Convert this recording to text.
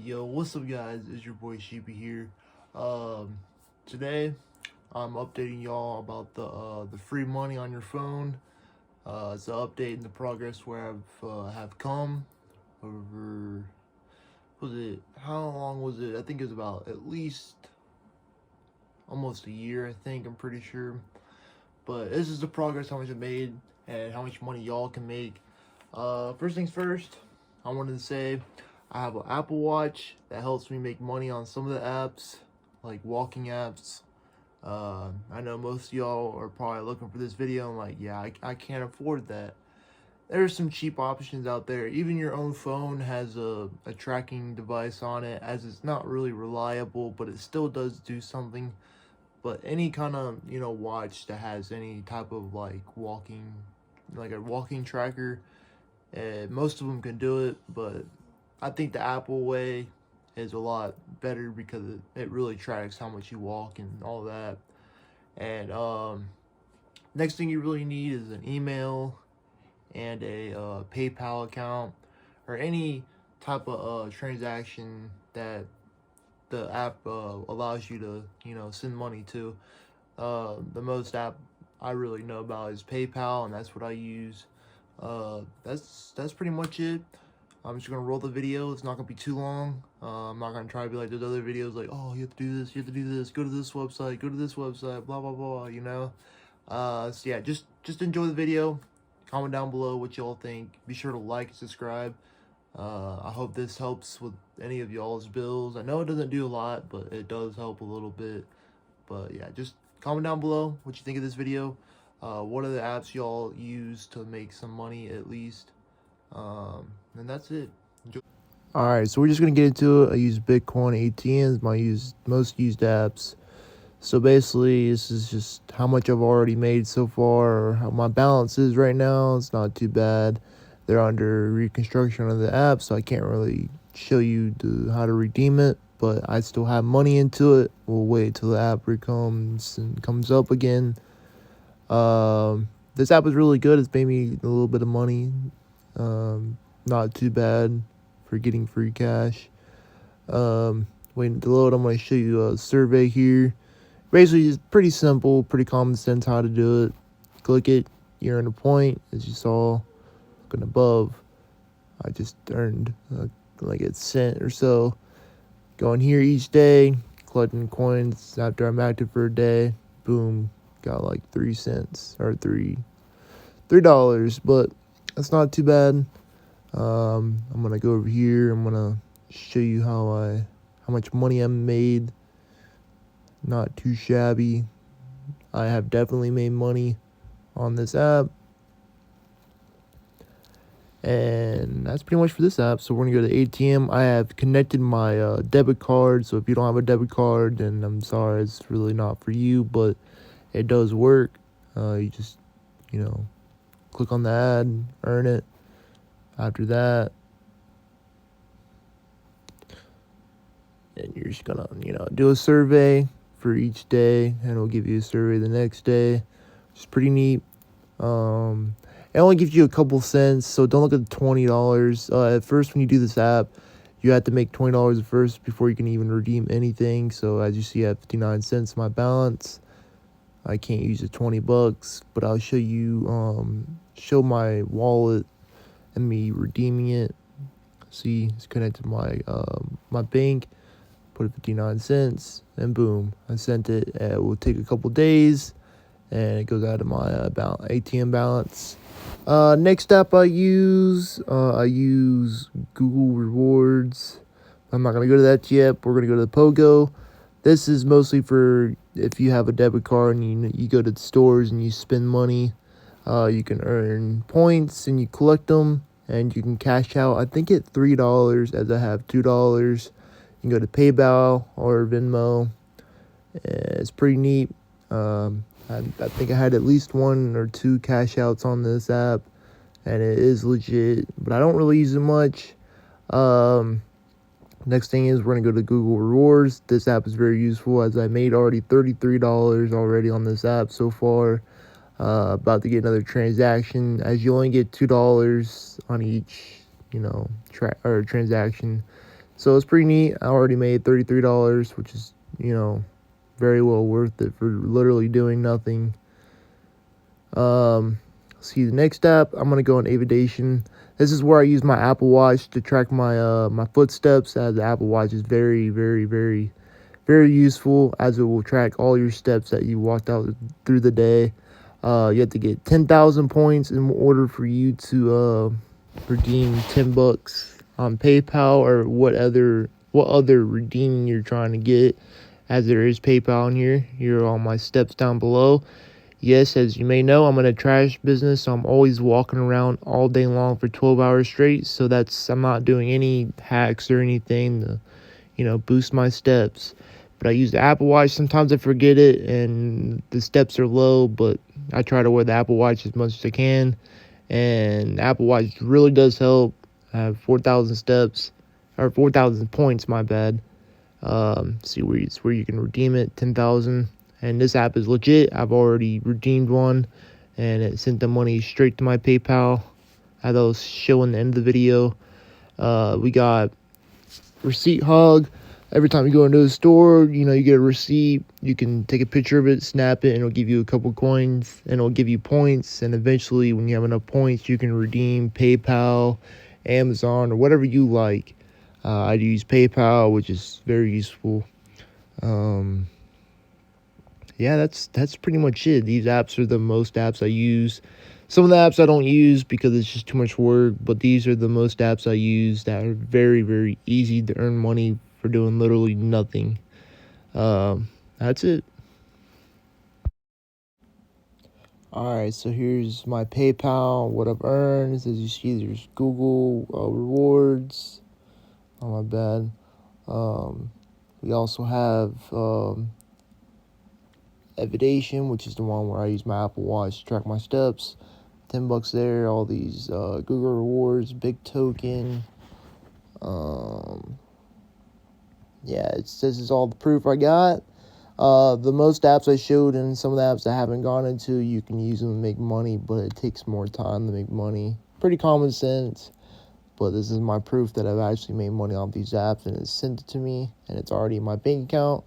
Yo, what's up, guys? It's your boy Sheepy here. Um, Today I'm updating y'all about the free money on your phone. It's an update in the progress where have come over. Was it how long was it? I think it was about at least almost a year. I think I'm pretty sure. But this is the progress, how much I made, and how much money y'all can make. First things first, I wanted to say I have an Apple Watch that helps me make money on some of the apps, like walking apps. I know most of y'all are probably looking for this video and like, yeah, I can't afford that. There's some cheap options out there. Even your own phone has a tracking device on it, as it's not really reliable, but it still does do something. But any kind of, watch that has any type of like a walking tracker, most of them can do it, but I think the Apple way is a lot better because it really tracks how much you walk and all that. And next thing you really need is an email and a PayPal account or any type of transaction that the app allows you to send money to. The most app I really know about is PayPal, and that's what I use. That's pretty much it. I'm just gonna roll the video. It's not gonna be too long. I'm not gonna try to be like those other videos, like, oh, you have to do this, you have to do this, go to this website, blah blah blah. So yeah, just enjoy the video. Comment down below what y'all think. Be sure to like and subscribe. I hope this helps with any of y'all's bills. I know it doesn't do a lot, but it does help a little bit. But yeah, just comment down below what you think of this video. What are the apps y'all use to make some money at least? And that's it. Enjoy. All right, so we're just gonna get into it. I use Bitcoin ATMs, most used apps. So basically, this is just how much I've already made so far, or how my balance is right now. It's not too bad. They're under reconstruction of the app, so I can't really show you how to redeem it. But I still have money into it. We'll wait till the app comes up again. This app is really good. It's made me a little bit of money. Not too bad for getting free cash. Waiting to load. I'm going to show you a survey here. Basically, it's pretty simple, pretty common sense how to do it. Click it, you earn a point, as you saw, looking above. I just earned like a cent or so. Going here each day, collecting coins after I'm active for a day. Boom, got like 3 cents or $3, but that's not too bad. I'm gonna go over here. I'm gonna show you how much money I made. Not too shabby. I have definitely made money on this app. And that's pretty much for this app. So we're going to go to ATM. I have connected my debit card. So if you don't have a debit card, then I'm sorry. It's really not for you. But it does work. You just, click on the ad, earn it. After that, and you're just going to, do a survey for each day. And it'll give you a survey the next day. Which is pretty neat. It only gives you a couple cents, so don't look at the $20. At first, when you do this app, you have to make $20 first before you can even redeem anything. So as you see, I have 59 cents in my balance. I can't use the $20, but I'll show you show my wallet and me redeeming it. See, it's connected to my bank. Put it 59 cents, and boom, I sent it. It will take a couple days, and it goes out of my ATM balance. Next app I use Google Rewards. I'm not going to go to that yet. We're going to go to the Pogo. This is mostly for if you have a debit card and you go to the stores and you spend money. You can earn points and you collect them and you can cash out. I think at $3 as I have $2. You can go to PayPal or Venmo. It's pretty neat. I think I had at least 1 or 2 cash outs on this app, and it is legit, but I don't really use it much. Next thing is we're going to go to Google Rewards. This app is very useful as I made already $33 already on this app so far. About to get another transaction, as you only get $2 on each, transaction. So it's pretty neat. I already made $33, which is, very well worth it for literally doing nothing. See, the next app, I'm gonna go on Avidation. This is where I use my Apple Watch to track my footsteps, as the Apple Watch is very, very, very, very useful, as it will track all your steps that you walked out through the day. You have to get 10,000 points in order for you to redeem $10 on PayPal, or what other redeeming you're trying to get, as there is PayPal in here. Here are all my steps down below. Yes, as you may know, I'm in a trash business, so I'm always walking around all day long for 12 hours straight. So I'm not doing any hacks or anything to, boost my steps. But I use the Apple Watch. Sometimes I forget it and the steps are low, but I try to wear the Apple Watch as much as I can. And the Apple Watch really does help. I have 4,000 steps, or 4,000 points, my bad. See where you can redeem it, 10,000. And this app is legit. I've already redeemed one, and it sent the money straight to my PayPal, as I was showing the end of the video. We got receipt hug. Every time you go into the store, you get a receipt. You can take a picture of it, snap it, and it'll give you a couple coins, and it'll give you points. And eventually, when you have enough points, you can redeem PayPal, Amazon, or whatever you like. I use PayPal, which is very useful. Yeah, that's pretty much it. These apps are the most apps I use. Some of the apps I don't use because it's just too much work, but these are the most apps I use that are very, very easy to earn money for doing literally nothing. That's it. Alright, so here's my PayPal, what I've earned. As you see, there's Google rewards. Oh, my bad. We also have Avidation, which is the one where I use my Apple Watch to track my steps. $10 there. All these Google rewards, big token. Yeah, this is all the proof I got. The most apps I showed, and some of the apps I haven't gone into, you can use them to make money, but it takes more time to make money. Pretty common sense, but this is my proof that I've actually made money off these apps, and it's sent it to me, and it's already in my bank account.